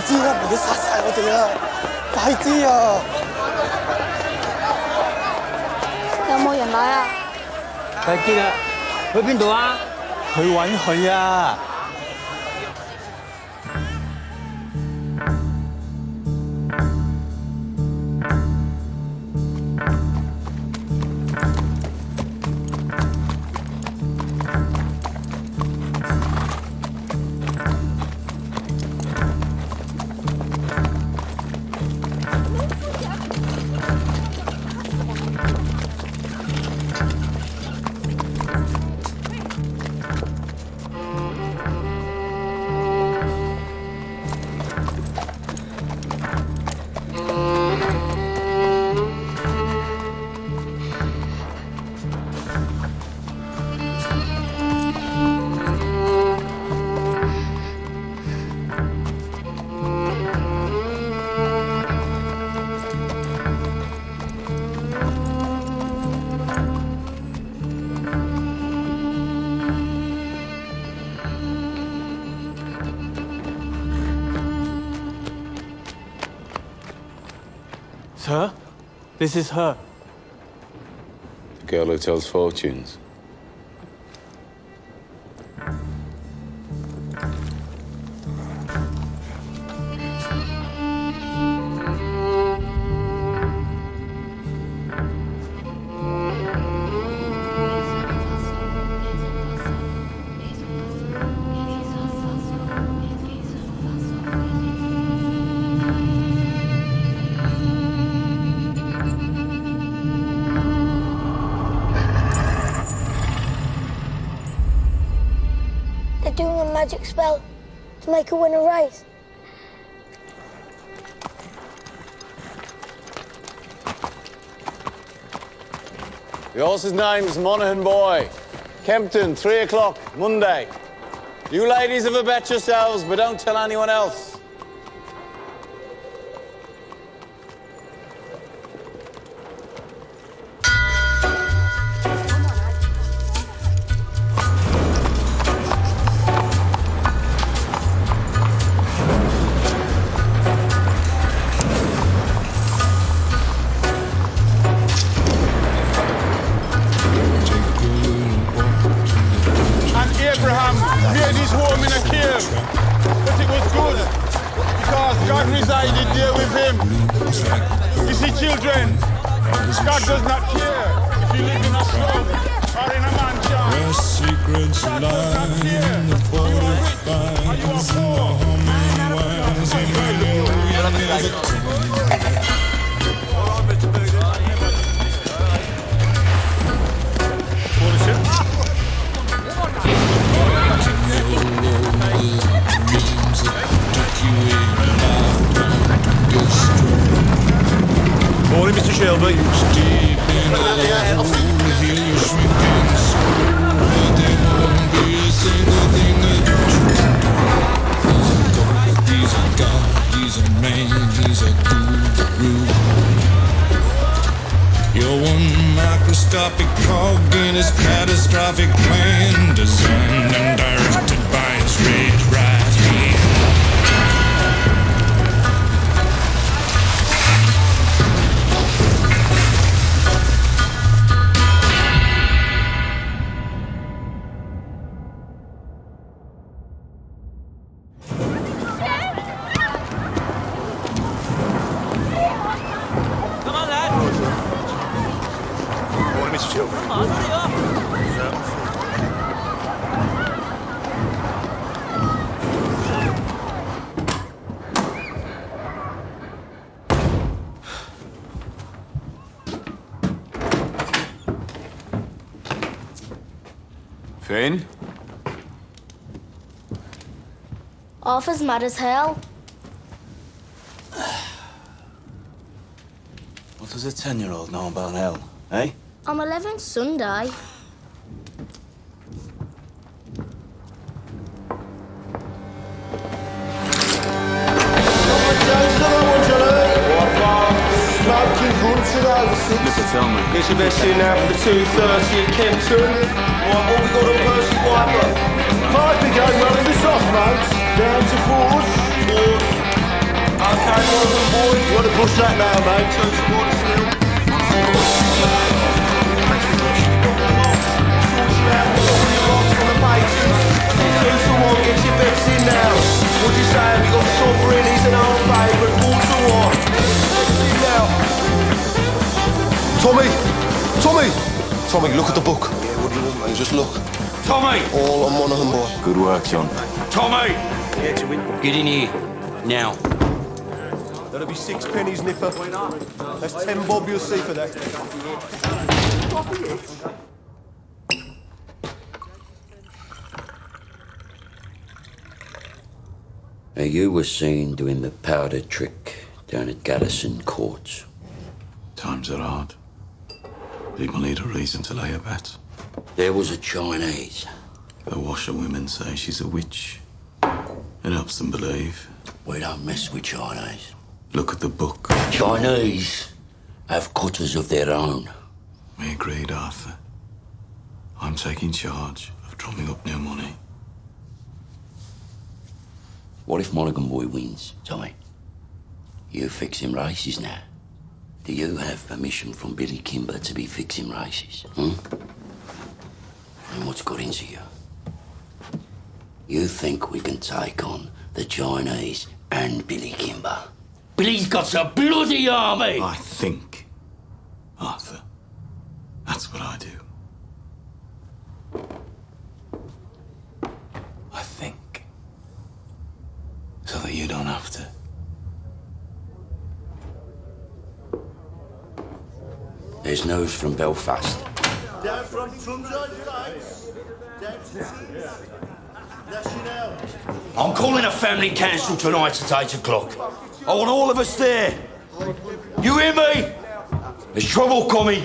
知啦，唔好殺晒我哋啊！快啲啊！有冇人來啊？睇見啦，去邊度啊？去揾佢啊！Sir, this is her. The girl who tells fortunes. Doing a magic spell to make her win a race. The horse's name's Monaghan Boy. Kempton, 3 o'clock, Monday. You ladies have a bet yourselves, but don't tell anyone else. Abraham made his home in a cave, but it was good because God resided there with him. You see, children, God does not care if you live in a slum or in a mansion. Where secrets lie in the butterflies and the humming winds and Morning, Mr. Shelby. deep in the hole, hear you shrinking soul, but there won't be a single thing that you do. He's a god, he's a man, he's a guru. You're one microscopic cog in his catastrophic plan, designed and directed by his red right hand. Finn? Arthur's mad as hell. What does a 10-year-old know about hell, eh? I'm 11 Sunday. Tell me. Get your best in now for the 2:30 at Kempton. Right, what we got on first wiper? 5 big game running this off, mates. Down to 4s. Okay, Morgan boy. You want to push that now, mate? Two squats still. Two to one, get your bets in now. What do you say? We got Sovereign, he's an old favourite. 4 to 1. Bets in now. Tommy! Tommy! Tommy, look at the book. Yeah, what do you want, mate? Just look. Tommy! All on Monaghan, boy. Good work, John. Tommy! Get in here. Now. That'll be 6 pennies, Nipper. That's 10 bob you'll see for that. Now, you were seen doing the powder trick down at Garrison Courts. Times are hard. People need a reason to lay a bet. There was a Chinese. The washerwomen say she's a witch. It helps them believe. We don't mess with Chinese. Look at the book. Chinese have cutters of their own. We agreed, Arthur. I'm taking charge of drumming up new money. What if Monaghan Boy wins, Tommy? You fix him races now. Do you have permission from Billy Kimber to be fixing races? And what's got into you? You think we can take on the Chinese and Billy Kimber? Billy's got a bloody army! I think, Arthur. That's what I do. I think. So that you don't have to. There's news from Belfast. Down from Trumside Fights. Down to National. I'm calling a family council tonight at 8 o'clock. I want all of us there. You hear me? There's trouble coming.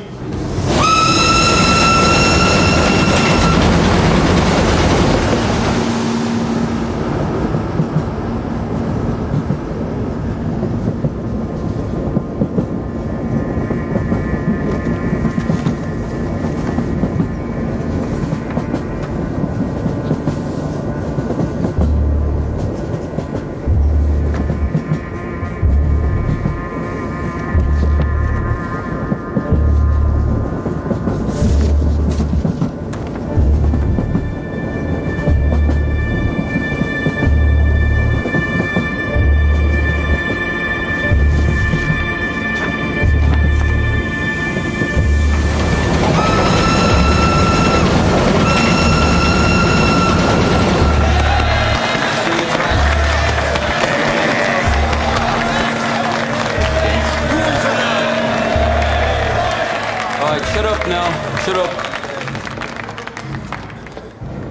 Shut up now. Shut up.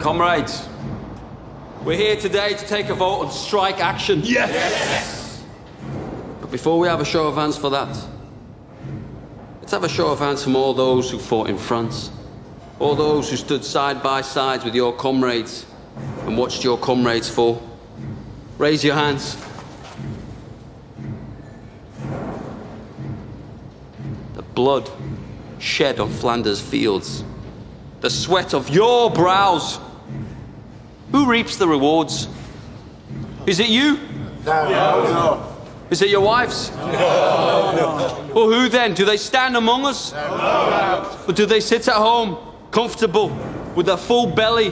Comrades, we're here today to take a vote on strike action. Yes! But before we have a show of hands for that, let's have a show of hands from all those who fought in France, all those who stood side by side with your comrades and watched your comrades fall. Raise your hands. The blood shed on Flanders fields, the sweat of your brows. Who reaps the rewards? Is it you? No. Is it your wives? No. Well, who then? Do they stand among us? No. Or do they sit at home, comfortable, with a full belly,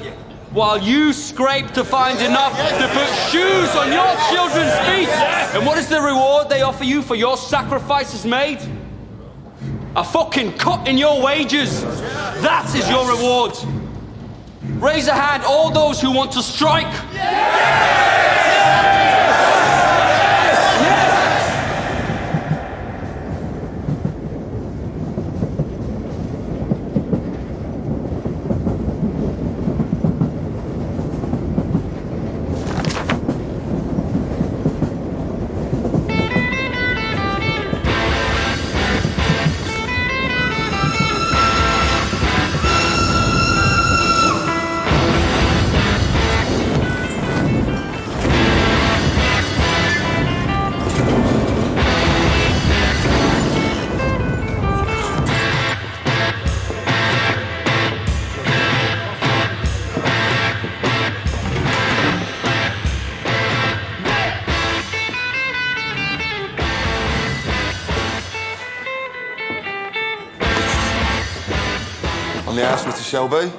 while you scrape to find enough to put shoes on your children's feet? And what is the reward they offer you for your sacrifices made? A fucking cut in your wages. That is your reward. Raise a hand, all those who want to strike. the house, Mr. Shelby?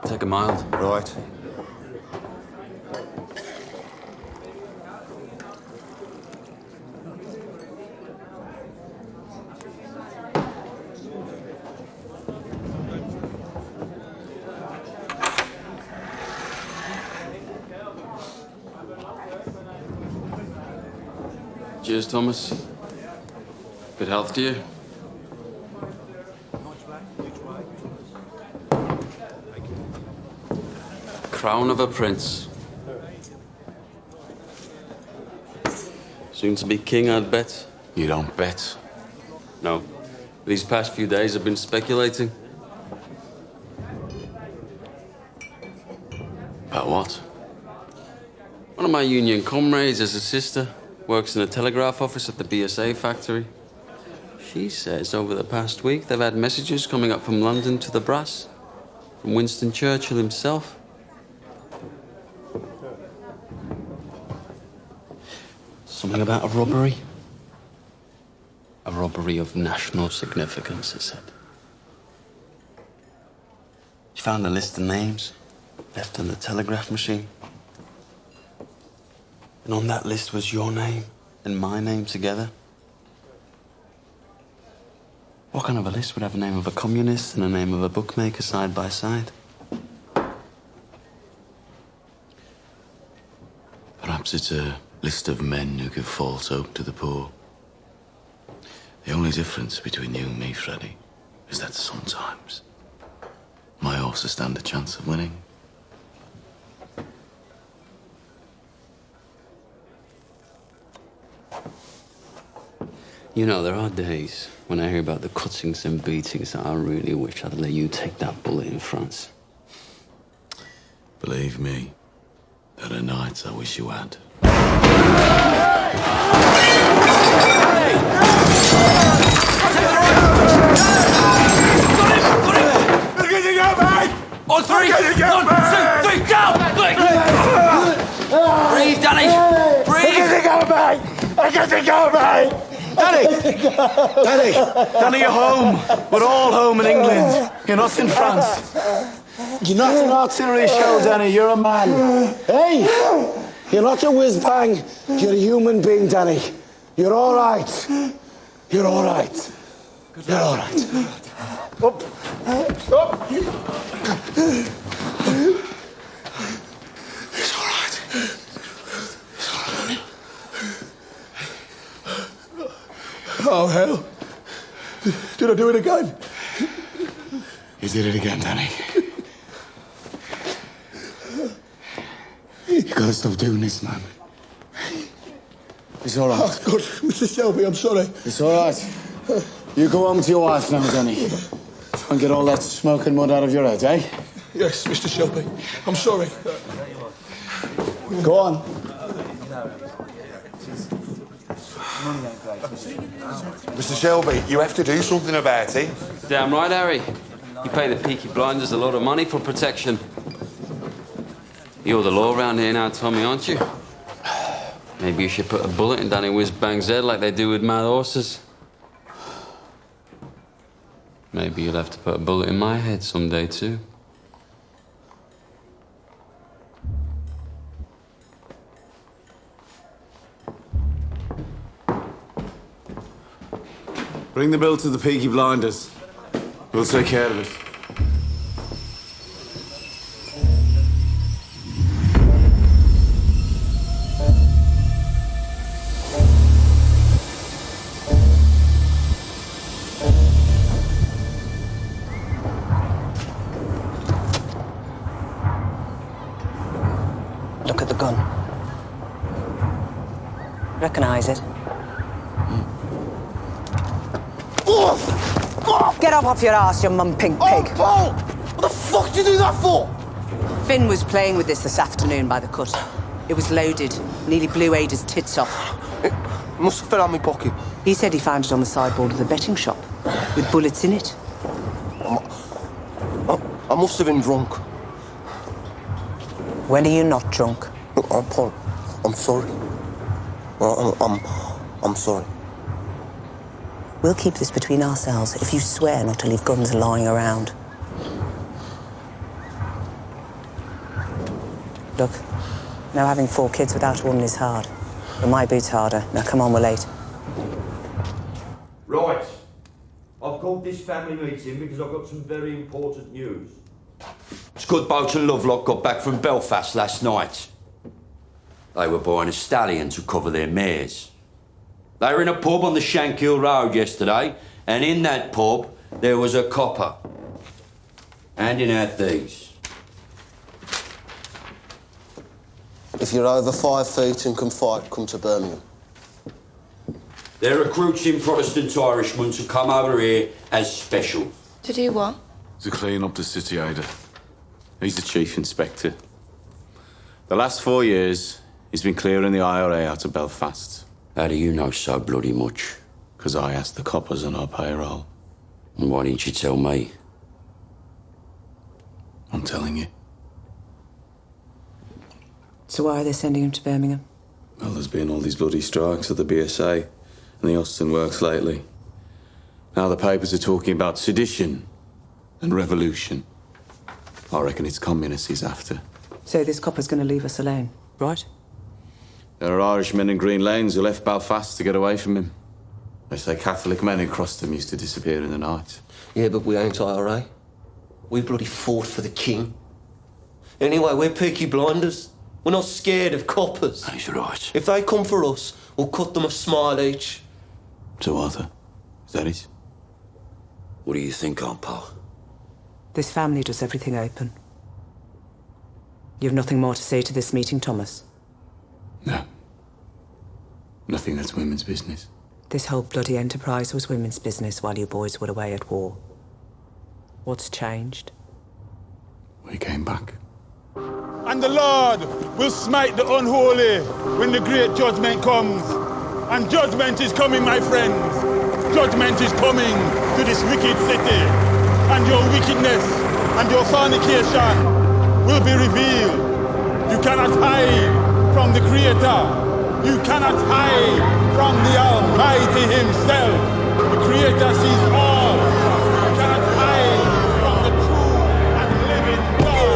Take a mild. Right. Cheers, Thomas. Good health to you. Crown of a prince. Soon to be king, I'd bet. You don't bet. No. These past few days I've been speculating. About what? One of my union comrades has a sister. Works in a telegraph office at the BSA factory. She says over the past week they've had messages coming up from London to the brass. From Winston Churchill himself. Something about a robbery. A robbery of national significance, it said. She found a list of names left on the telegraph machine. And on that list was your name and my name together. What kind of a list would have a name of a communist and a name of a bookmaker side by side? Perhaps it's a list of men who give false hope to the poor. The only difference between you and me, Freddie, is that sometimes my horses stand a chance of winning. You know, there are days when I hear about the cuttings and beatings that I really wish I'd let you take that bullet in France. Believe me, there are nights I wish you had. On three! 1, 2, 3, down! Breathe, Danny! Breathe! I got to go, mate! Danny, you're home. We're all home in England. You're not in France. You're not an artillery show, Danny. You're a man. Hey! You're not a whiz-bang. You're a human being, Danny. You're all right. You're all right. You're all right. Up. Up. It's all right. It's all right. Oh, hell. Did I do it again? You did it again, Danny. You gotta stop doing this, man. It's all right. Oh, good. Mr. Shelby, I'm sorry. It's all right. You go home to your wife now, Danny. Try and get all that smoke and mud out of your head, eh? Yes, Mr. Shelby. I'm sorry. Go on. Mr. Shelby, you have to do something about it. Damn right, Harry. You pay the peaky blinders a lot of money for protection. You're the law around here now, Tommy, aren't you? Maybe you should put a bullet in Danny Whiz-Bang's head like they do with mad horses. Maybe you'll have to put a bullet in my head someday, too. Bring the bill to the Peaky Blinders. We'll take care of it. Look at the gun. Recognize it? Get up off your ass, you mum-pink pig. Oh, Paul! What the fuck did you do that for? Finn was playing with this afternoon by the cut. It was loaded. Nearly blew Ada's tits off. Must have fell out my pocket. He said he found it on the sideboard of the betting shop, with bullets in it. I must have been drunk. When are you not drunk? Look, Paul, I'm sorry. I'm sorry. We'll keep this between ourselves if you swear not to leave guns lying around. Look, now having 4 kids without a woman is hard. But my boot's harder. Now come on, we're late. Right. I've called this family meeting because I've got some very important news. Scudboat and Lovelock got back from Belfast last night. They were buying a stallion to cover their mares. They were in a pub on the Shankill Road yesterday, and in that pub there was a copper handing out these. If you're over 5 feet and can fight, come to Birmingham. They're recruiting Protestant Irishmen to come over here as special. To do what? To clean up the city, Ada. He's the chief inspector. The last 4 years, he's been clearing the IRA out of Belfast. How do you know so bloody much? Because I asked the coppers on our payroll. And why didn't you tell me? I'm telling you. So why are they sending him to Birmingham? Well, there's been all these bloody strikes at the BSA and the Austin Works lately. Now the papers are talking about sedition and revolution. I reckon it's communists he's after. So this copper's going to leave us alone, right? There are Irishmen in Green Lanes who left Belfast to get away from him. They say Catholic men who crossed them used to disappear in the night. Yeah, but we ain't IRA. We bloody fought for the king. Anyway, we're peaky blinders. We're not scared of coppers. He's right. If they come for us, we'll cut them a smile each. So, Arthur, is that it? What do you think, Aunt Pal? This family does everything open. You have nothing more to say to this meeting, Thomas? No. Nothing that's women's business. This whole bloody enterprise was women's business while you boys were away at war. What's changed? We came back. And the Lord will smite the unholy when the great judgment comes. And judgment is coming, my friends. Judgment is coming to this wicked city. And your wickedness and your fornication will be revealed. You cannot hide from the Creator. You cannot hide from the Almighty Himself. The Creator sees all. You cannot hide from the true and living God.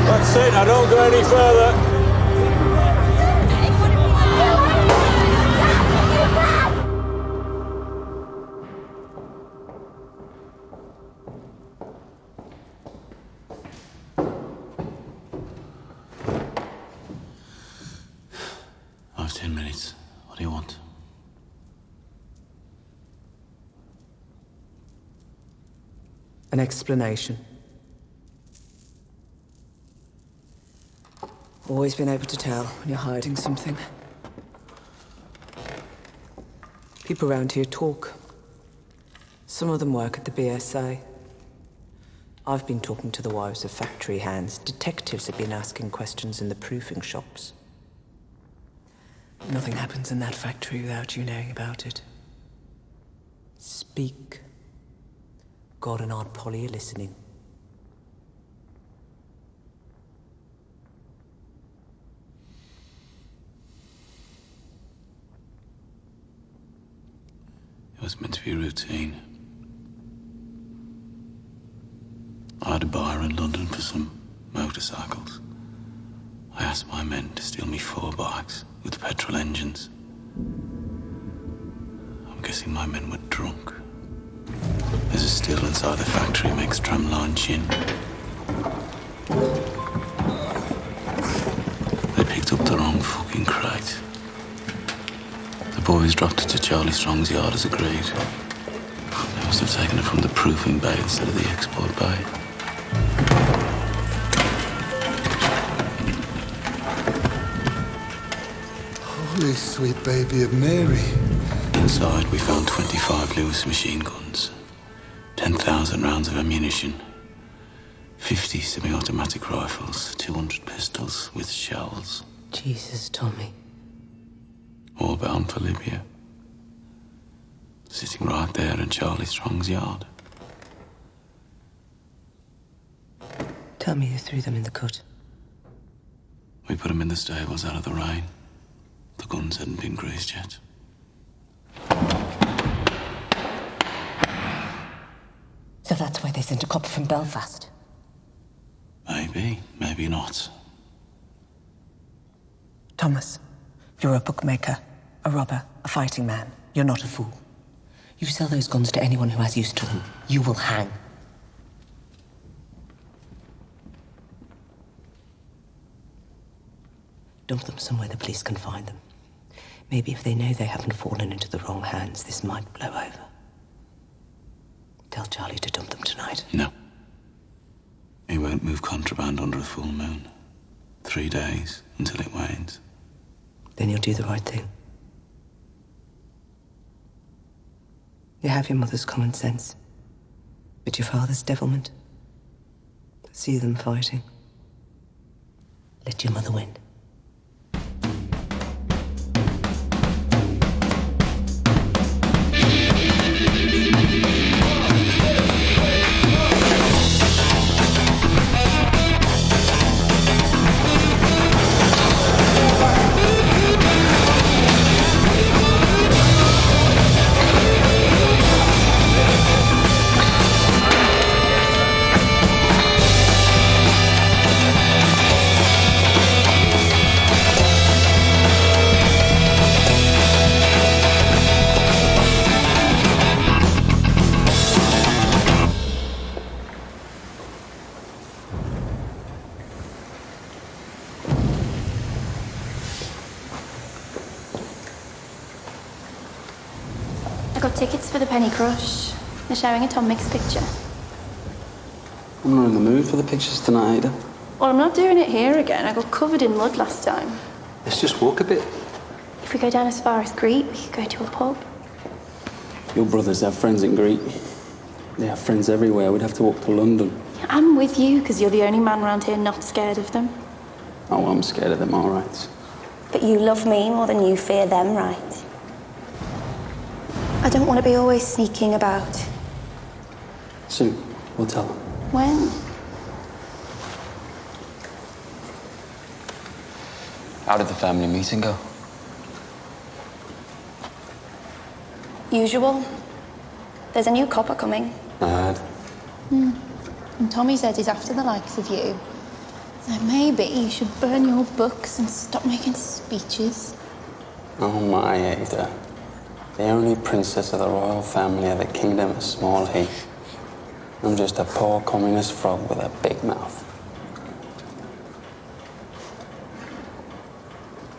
That's it, I don't go any further. I have 10 minutes. What do you want? An explanation. Always been able to tell when you're hiding something. People around here talk. Some of them work at the BSA. I've been talking to the wives of factory hands. Detectives have been asking questions in the proofing shops. Nothing happens in that factory without you knowing about it. Speak. God and Aunt Polly are listening. It was meant to be routine. I had a buyer in London for some motorcycles. I asked my men to steal me 4 bikes with petrol engines. I'm guessing my men were drunk. There's a still inside the factory makes tramline gin. They picked up the wrong fucking crate. The boys dropped it to Charlie Strong's yard as agreed. They Must have taken it from the proofing bay instead of the export bay. Holy sweet baby of Mary. Inside, we found 25 Lewis machine guns, 10,000 rounds of ammunition, 50 semi-automatic rifles, 200 pistols with shells. Jesus, Tommy. All bound for Libya. Sitting right there in Charlie Strong's yard. Tell me you threw them in the cut. We put them in the stables out of the rain. The guns hadn't been greased yet. So that's why they sent a copper from Belfast? Maybe, maybe not. Thomas, you're a bookmaker, a robber, a fighting man. You're not a fool. You sell those guns to anyone who has use to them. You will hang. Dump them somewhere the police can find them. Maybe if they know they haven't fallen into the wrong hands, this might blow over. Tell Charlie to dump them tonight. No. He won't move contraband under a full moon. 3 days until it wanes. Then you'll do the right thing. You have your mother's common sense, but your father's devilment. See them fighting. Let your mother win. Tickets for the Penny Crush. They're showing a Tom Mix picture. I'm not in the mood for the pictures tonight, Ada. Well, I'm not doing it here again. I got covered in mud last time. Let's just walk a bit. If we go down as far as Greet, we could go to a pub. Your brothers have friends in Greet. They have friends everywhere. We'd have to walk to London. I'm with you, because you're the only man around here not scared of them. Oh, I'm scared of them, all right. But you love me more than you fear them, right? I don't want to be always sneaking about. Soon, we'll tell them. When? How did the family meeting go? Usual. There's a new copper coming. Mad. And Tommy said he's after the likes of you. So maybe you should burn your books and stop making speeches. Oh my, Ada. The only princess of the royal family of the kingdom of Small Heath. I'm just a poor communist frog with a big mouth.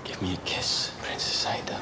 Give me a kiss, Princess Ada.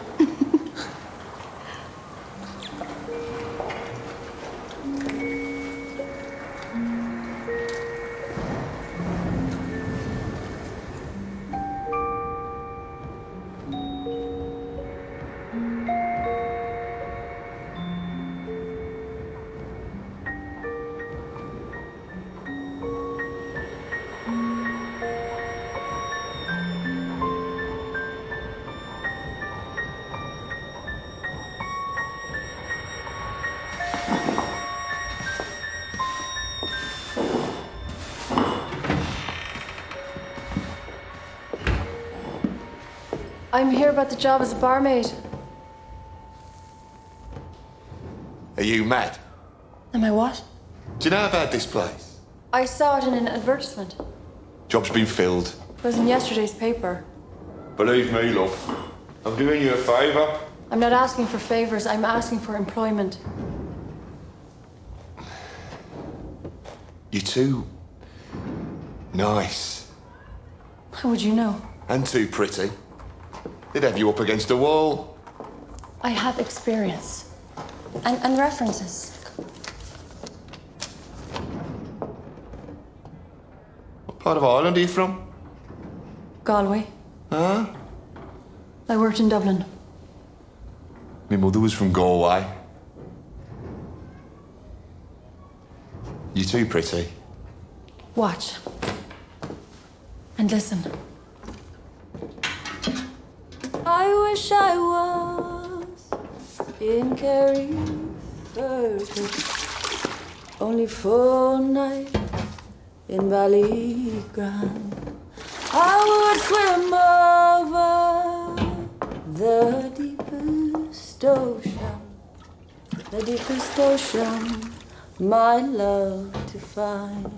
I'm here about the job as a barmaid. Are you mad? Am I what? Do you know about this place? I saw it in an advertisement. Job's been filled. It was in yesterday's paper. Believe me, love. I'm doing you a favour. I'm not asking for favors, I'm asking for employment. You're too nice. How would you know? And too pretty. They'd have you up against a wall. I have experience. And references. Part of Ireland are you from? Galway. Huh? I worked in Dublin. My mother was from Galway. You too pretty. Watch. And listen. I wish I was in Kerry only for a night in Ballygrand. I would swim over the deepest ocean, my love to find.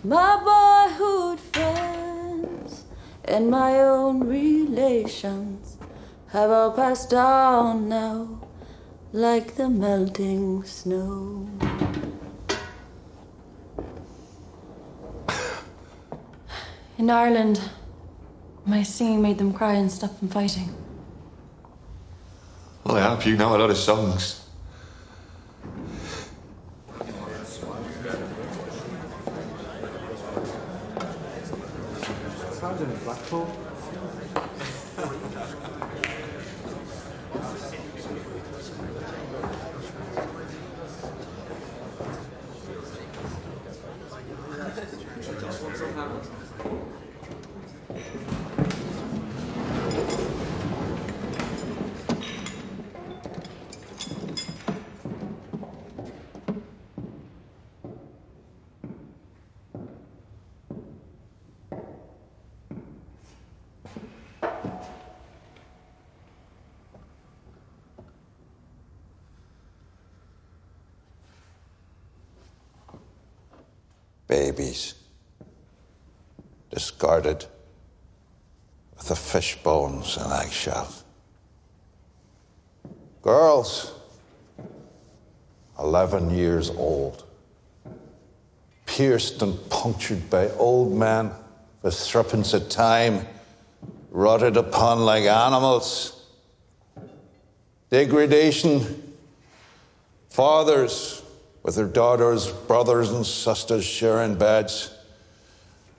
My boyhood friends and my own relations have all passed on now, like the melting snow. In Ireland, my singing made them cry and stop them fighting. Well, I hope you know a lot of songs. Blackpool. Babies, discarded with the fish bones and eggshells. Girls, 11 years old, pierced and punctured by old men with threepence at time, rotted upon like animals. Degradation, fathers with their daughters, brothers and sisters sharing beds.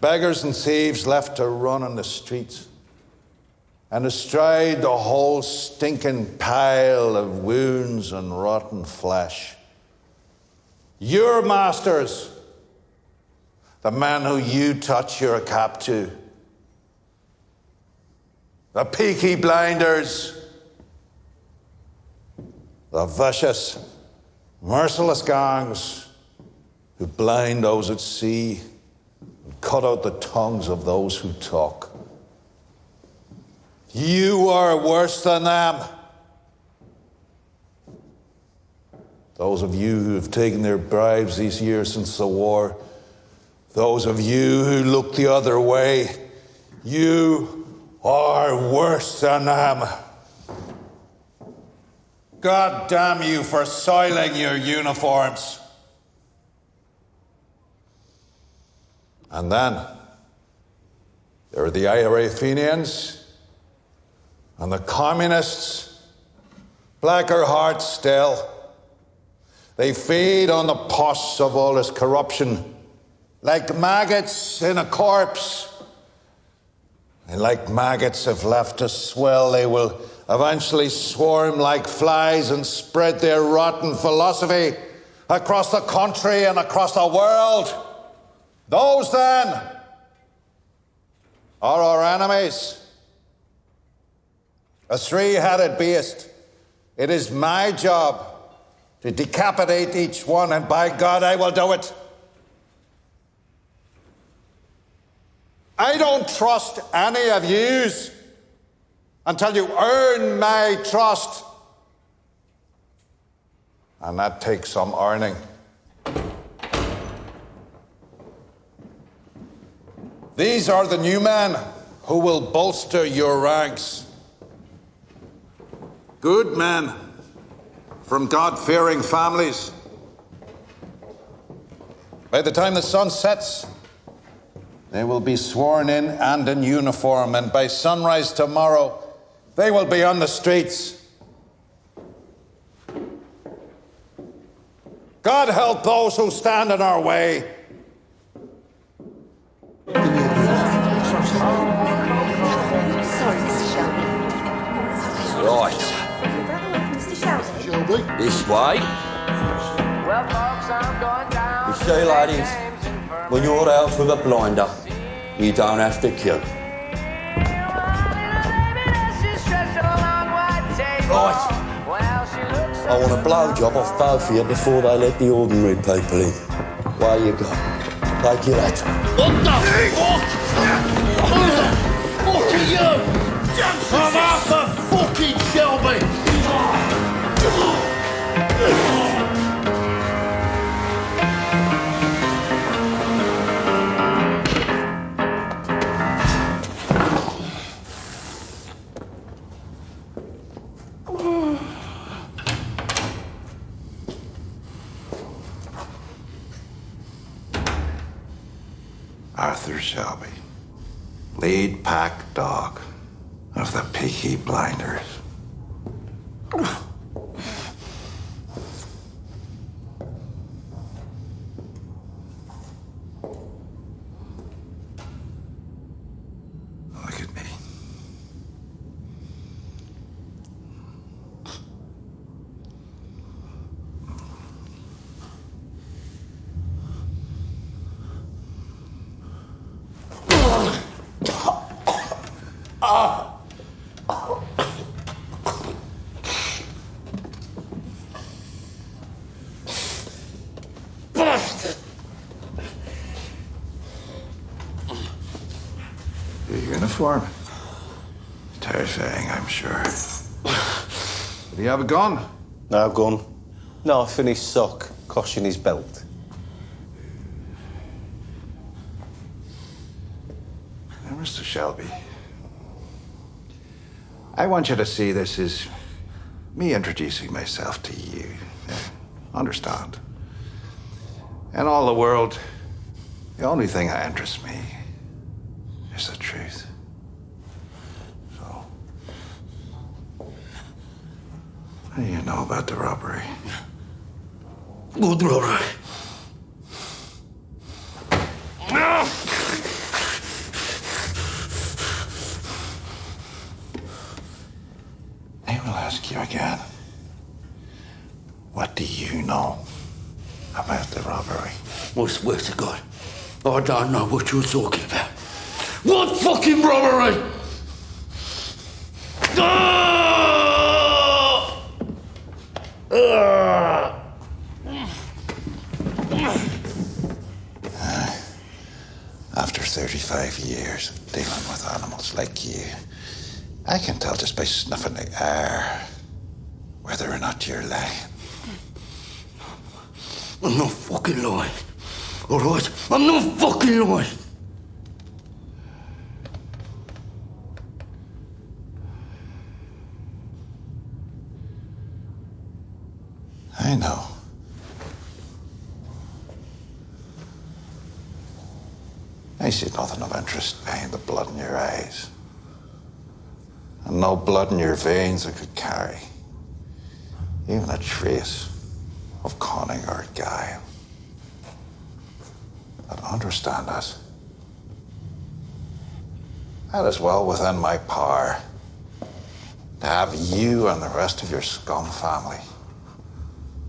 Beggars and thieves left to run on the streets. And astride the whole stinking pile of wounds and rotten flesh. Your masters, the men who you touch your cap to. The peaky blinders. The vicious, merciless gangs who blind those at sea and cut out the tongues of those who talk. You are worse than them. Those of you who have taken their bribes these years since the war, those of you who look the other way, you are worse than them. God damn you for soiling your uniforms. And then there are the IRA Fenians and the communists, blacker hearts still. They feed on the pus of all this corruption like maggots in a corpse. And like maggots, if left to swell, they will eventually swarm like flies and spread their rotten philosophy across the country and across the world. Those, then, are our enemies. A three-headed beast. It is my job to decapitate each one, and by God, I will do it. I don't trust any of yous until you earn my trust. And that takes some earning. These are the new men who will bolster your ranks. Good men from God-fearing families. By the time the sun sets, they will be sworn in and in uniform, and by sunrise tomorrow, they will be on the streets. God help those who stand in our way. Sorry, Mr. Shelby. Right. Mr. Shelby? This way. You see, ladies, when you're out with a blinder, you don't have to queue. Right. I want a blowjob off both of you before they let the ordinary people in. Where you go? Take your hat. What the fuck? Who the fuck are you? I'm Arthur fucking Shelby. Arthur Shelby, lead pack dog of the Peaky Blinders. Look at me. Your uniform. Terrifying, I'm sure. Did he have a gun? No gun. No finished sock, cosh in his belt. Now, Mr. Shelby, I want you to see this as me introducing myself to you. Understand? In all the world, the only thing that interests me is the truth. So, what do you know about the robbery? What robbery? No! I will ask you again. What do you know about the robbery? I swear to God, I don't know what you're talking about. What fucking robbery? After 35 years of dealing with animals like you, I can tell just by snuffing the air whether or not you're lying. I'm not fucking lying. All right? I'm not fucking lying. I know. I see nothing of interest behind the blood in your eyes. And no blood in your veins that could carry even a trace of cunning or guile. But understand us. That is well within my power to have you and the rest of your scum family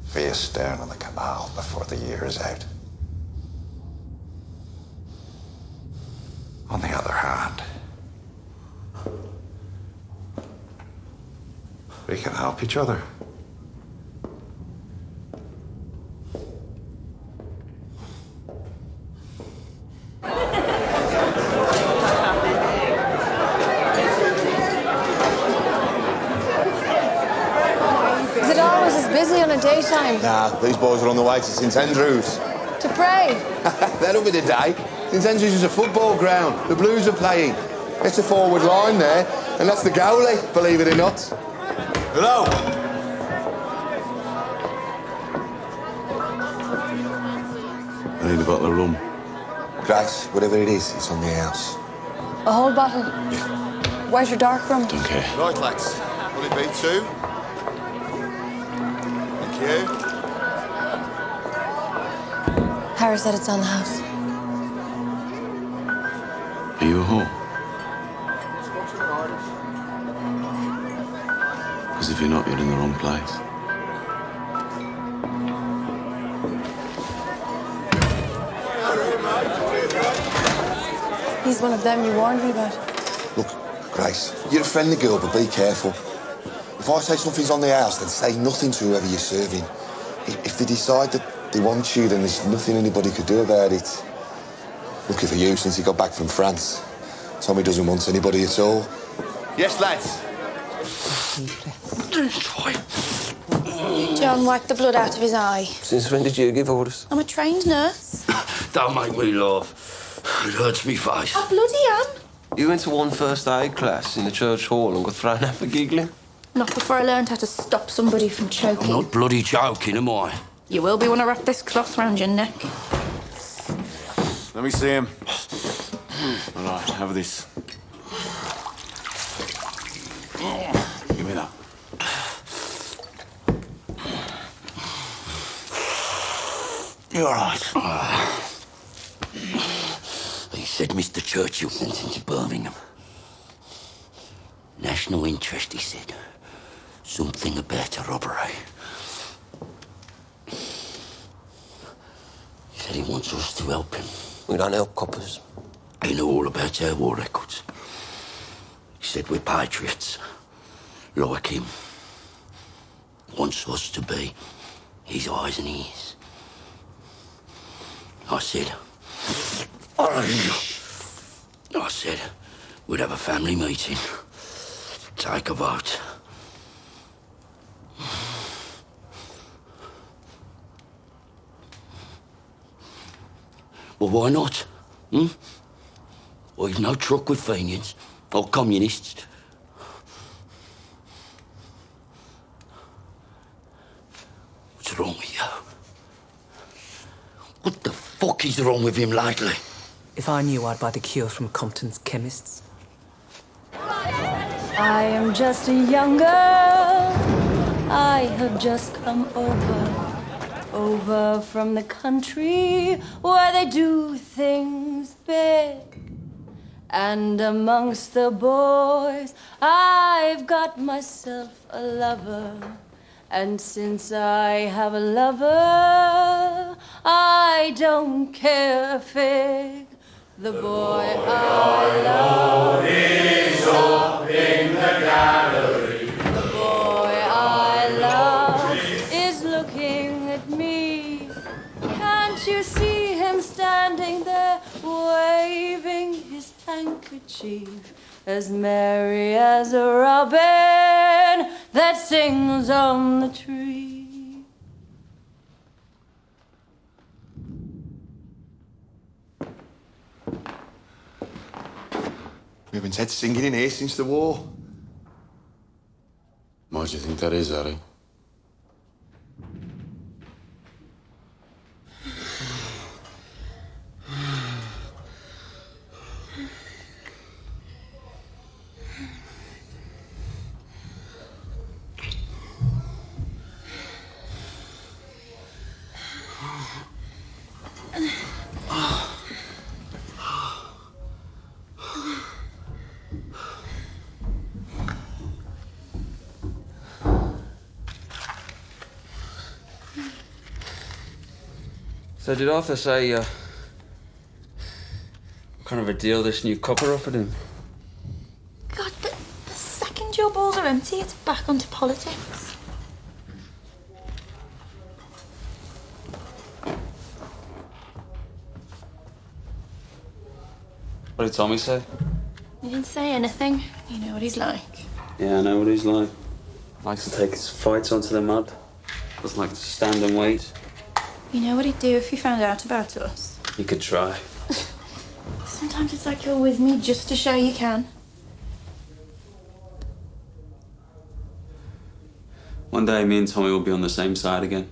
face down in the canal before the year is out. On the other hand, we can help each other. Is it always as busy on a daytime? Nah, these boys are on the way to St Andrews. To pray? That'll be the day. St Andrews is a football ground. The Blues are playing. It's a forward line there, and that's the goalie, believe it or not. Hello. I need a bottle of rum. Grace, whatever it is, it's on the house. A whole bottle? White or dark rum? Don't care. Right, lads. Will it be 2? Thank you. Harry said it's on the house. Are you a whore? Because if you're not, you're in the wrong place. He's one of them you warned me about. Look, Grace, you're a friendly girl, but be careful. If I say something's on the house, then say nothing to whoever you're serving. If they decide that they want you, then there's nothing anybody could do about it. Lucky for you, since he got back from France, Tommy doesn't want anybody at all. Yes, lads. John wiped the blood out of his eye. Since when did you give orders? I'm a trained nurse. Don't make me laugh. It hurts me face. I bloody am. You went to one first aid class in the church hall and got thrown out for giggling? Not before I learned how to stop somebody from choking. I'm not bloody joking, am I? You will be when I wrap this cloth round your neck. Let me see him. All right, have this. Give me that. You're all right. He said Mr. Churchill sent him to Birmingham. National interest, he said. Something about a robbery. He said he wants us to help him. We don't help coppers. He knew all about our war records. He said we're patriots, like him. Wants us to be his eyes and ears. I said we'd have a family meeting, take a vote. Well, why not? Well, you've no truck with Fenians or communists. What's wrong with you? What the fuck is wrong with him lately? If I knew, I'd buy the cure from Compton's chemists. I am just a young girl. I have just come over from the country where they do things big. And amongst the boys, I've got myself a lover. And since I have a lover, I don't care a fig. The boy I love is up in the gallery. The boy I love is looking at me. Can't you see him standing there, waving his handkerchief, as merry as a robin that sings on the tree? We've been set singing in here since the war. Why do you think that is, Harry? So did Arthur say, what kind of a deal this new copper offered him? God, the second your balls are empty, it's back onto politics. What did Tommy say? He didn't say anything. You know what he's like. Yeah, I know what he's like. Likes to take his fights onto the mud. Doesn't like to stand and wait. You know what he'd do if he found out about us? He could try. Sometimes it's like you're with me just to show you can. One day, me and Tommy will be on the same side again.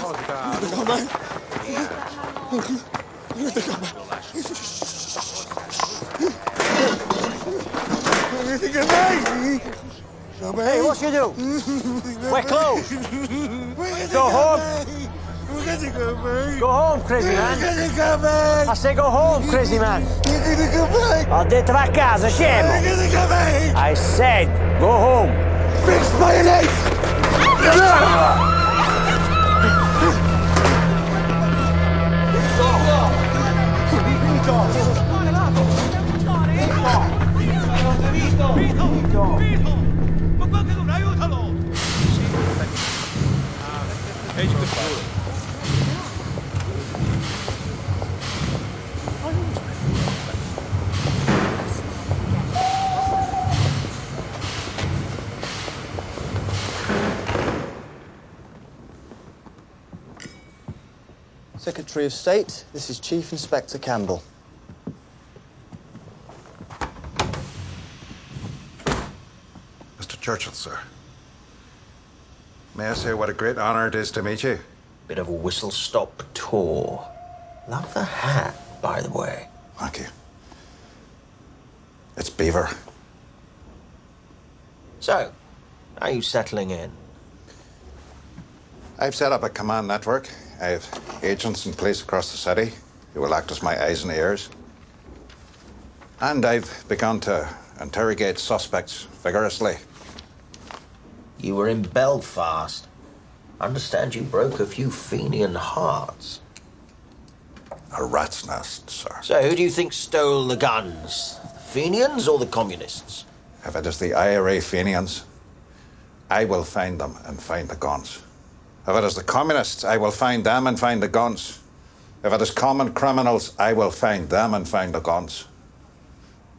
Hey, what you do? We're closed. Go home. Go home, crazy man. I say go home, crazy man. Ho detto va a casa, scemo. I said go home. Fix mayonnaise! Secretary of State, this is Chief Inspector Campbell. Mr. Churchill, sir. May I say what a great honor it is to meet you? Bit of a whistle-stop tour. Love the hat, by the way. Thank you. It's Beaver. So, how are you settling in? I've set up a command network. I have agents in place across the city who will act as my eyes and ears. And I've begun to interrogate suspects vigorously. You were in Belfast. I understand you broke a few Fenian hearts. A rat's nest, sir. So who do you think stole the guns? The Fenians or the communists? If it is the IRA Fenians, I will find them and find the guns. If it is the communists, I will find them and find the guns. If it is common criminals, I will find them and find the guns.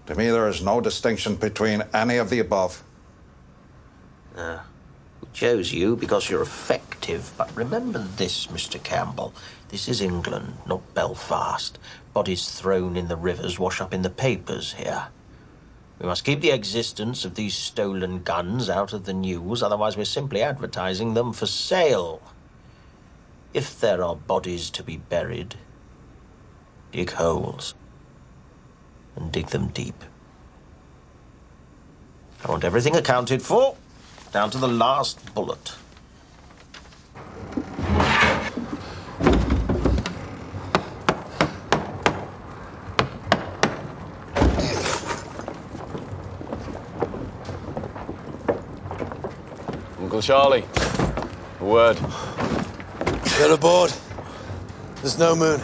To me, there is no distinction between any of the above. We chose you because you're effective, but remember this, Mr. Campbell. This is England, not Belfast. Bodies thrown in the rivers wash up in the papers here. We must keep the existence of these stolen guns out of the news, otherwise we're simply advertising them for sale. If there are bodies to be buried, dig holes and dig them deep. I want everything accounted for, down to the last bullet. Uncle Charlie, a word. They're aboard. There's no moon.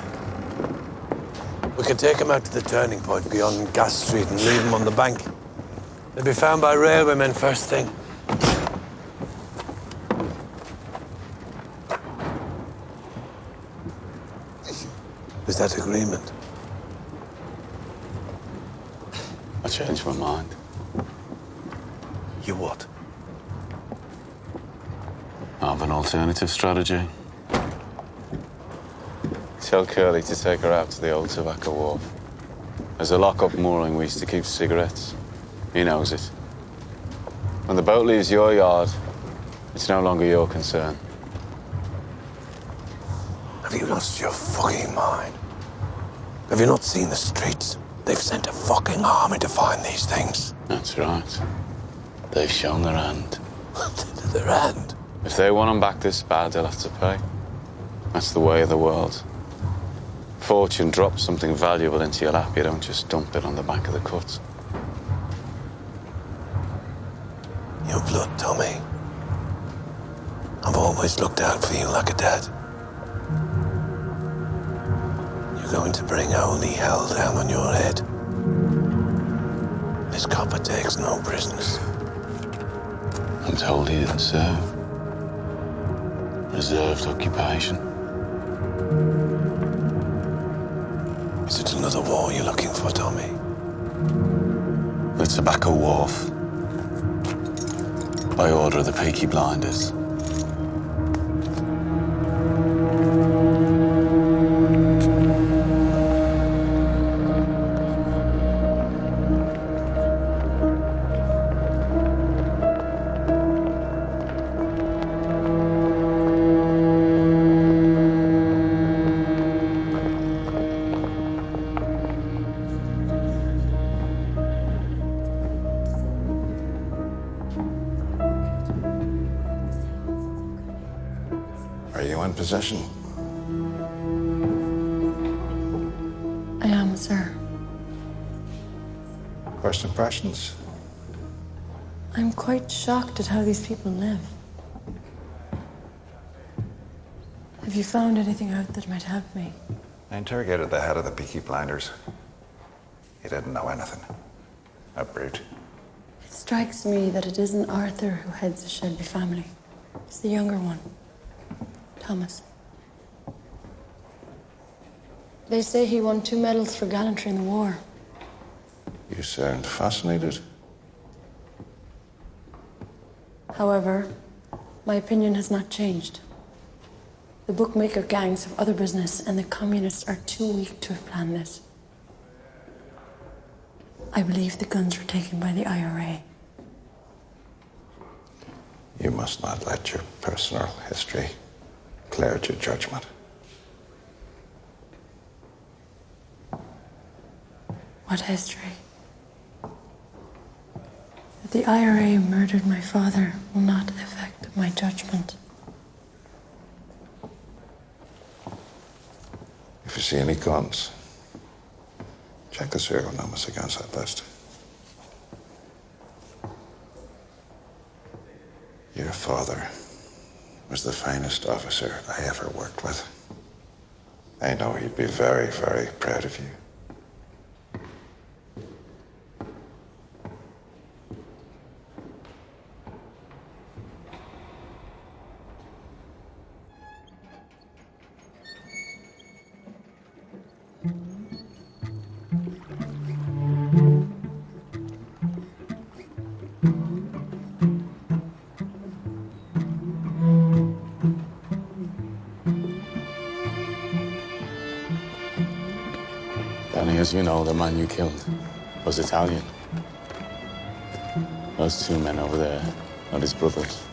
We can take them out to the turning point beyond Gas Street and leave them on the bank. They'll be found by railwaymen first thing. Is that agreement? I changed my mind. You what? I have an alternative strategy. Tell Curly to take her out to the old tobacco wharf. There's a lock-up mooring we used to keep cigarettes. He knows it. When the boat leaves your yard, it's no longer your concern. Have you lost your fucking mind? Have you not seen the streets? They've sent a fucking army to find these things. That's right. They've shown their hand. Their hand? If they want them back this bad, they'll have to pay. That's the way of the world. Fortune drops something valuable into your lap, you don't just dump it on the back of the cut. Your blood, Tommy. I've always looked out for you like a dad. You're going to bring holy hell down on your head. This copper takes no prisoners. I'm told he didn't serve. Reserved occupation. Is it another war you're looking for, Tommy? The tobacco wharf. By order of the Peaky blinders. in possession? I am, sir. First impressions? I'm quite shocked at how these people live. Have you found anything out that might help me? I interrogated the head of the Peaky Blinders. He didn't know anything. A brute. It strikes me that it isn't Arthur who heads the Shelby family. It's the younger one, Thomas. They say he won 2 medals for gallantry in the war. You sound fascinated. However, my opinion has not changed. The bookmaker gangs have other business, and the communists are too weak to have planned this. I believe the guns were taken by the IRA. You must not let your personal history cloud your judgment. What history? That the IRA murdered my father will not affect my judgment. If you see any guns, check the serial numbers against that list. Your father was the finest officer I ever worked with. I know he'd be very, very proud of you. Danny, as you know, the man you killed was Italian. Those 2 men over there are his brothers.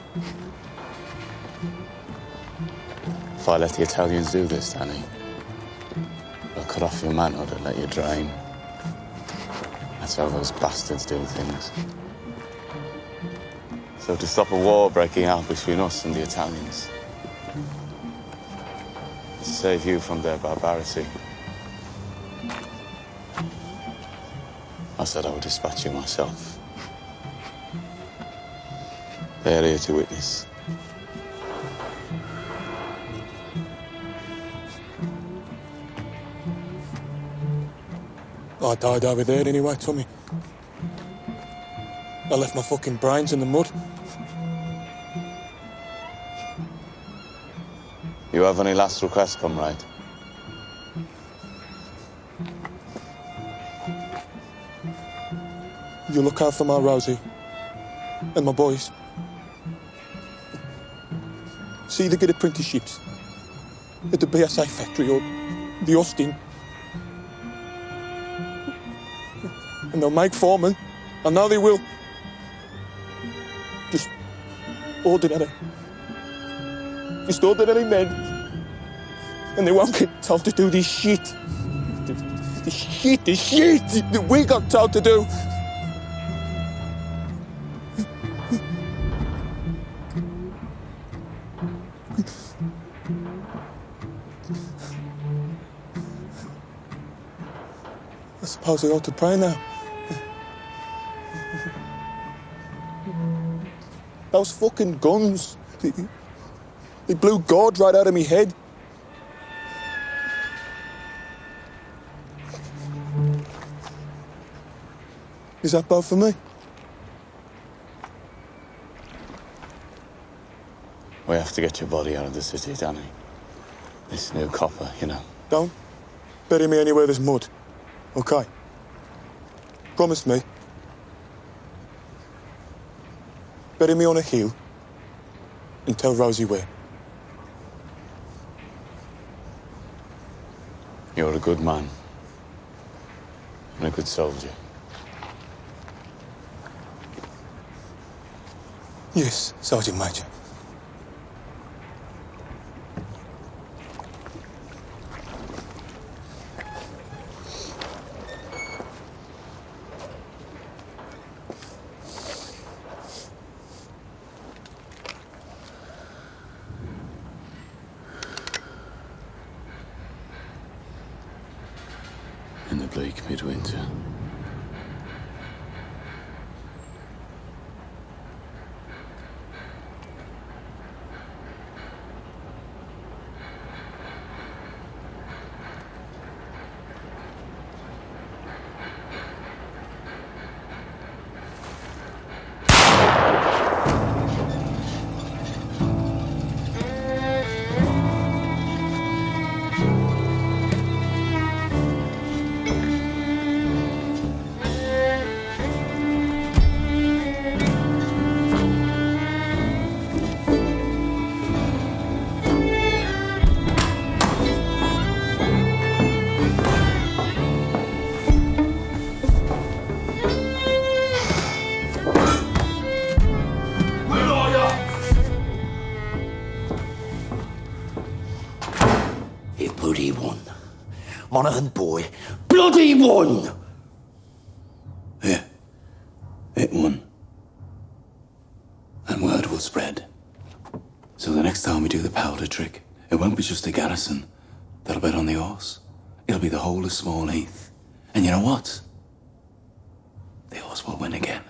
If I let the Italians do this, Danny, they'll cut off your manhood and let you drain. That's how those bastards do things. So to stop a war breaking out between us and the Italians, to save you from their barbarity, I said I would dispatch you myself. They're here to witness. I died over there anyway, Tommy. I left my fucking brains in the mud. You have any last requests, comrade? You look out for my Rosie and my boys. See they get apprenticeships at the BSA factory or the Austin. And they'll make foremen. I know they will. Just ordinary men. And they won't get told to do this shit. This shit that we got told to do. I suppose I ought to pray now. Those fucking guns, they blew God right out of me head. Is that bad for me? We have to get your body out of the city, Danny. This new copper, you know. Don't bury me anywhere there's mud, okay? Promise me. Bury me on a hill and tell Rosie where. You're a good man and a good soldier. Yes, Sergeant Major. bleak midwinter. Bloody won. Monaghan boy, bloody won! Yeah, it won. And word will spread. So the next time we do the powder trick, it won't be just the garrison that'll bet on the horse. It'll be the whole of Small Heath. And you know what? The horse will win again.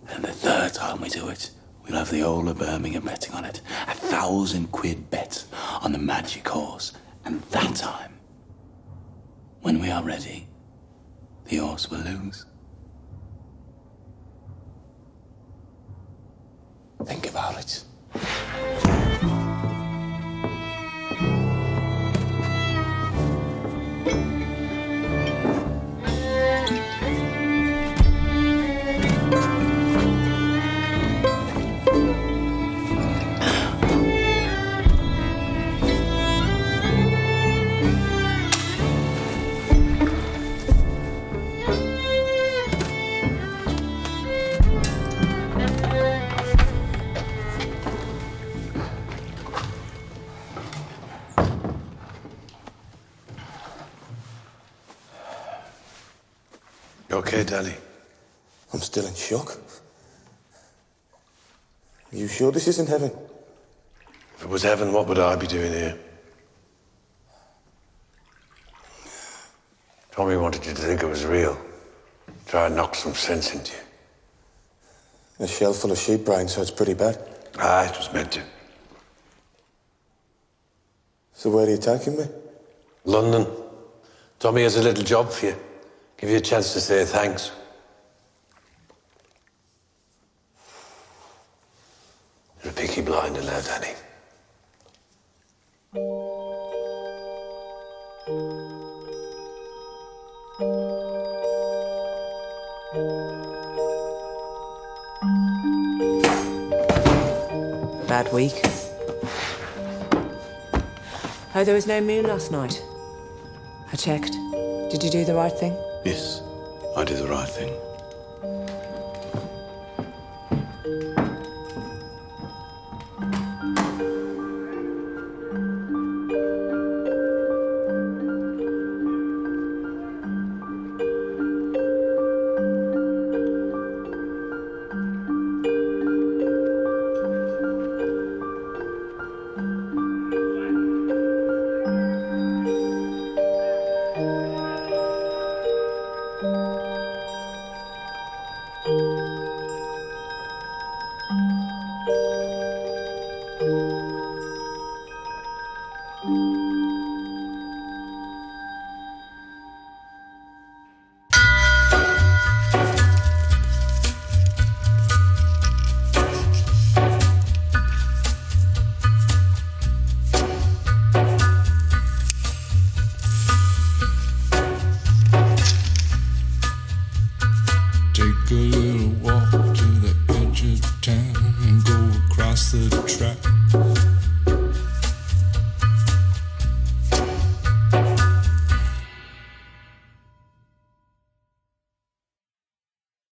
And the third time we do it, we'll have the whole of Birmingham betting on it. 1,000 quid bet on the magic horse. And that time, when we are ready, the horse will lose. Think about it. You okay, Danny? I'm still in shock. Are you sure this isn't heaven? If it was heaven, what would I be doing here? Tommy wanted you to think it was real. Try and knock some sense into you. A shell full of sheep brine, so it's pretty bad. Ah, it was meant to. So where are you taking me? London. Tommy has a little job for you. Give you a chance to say thanks. You're a peaky blinder now, Danny. Bad week. Oh, there was no moon last night. I checked. Did you do the right thing? Yes, I did the right thing. Take a look.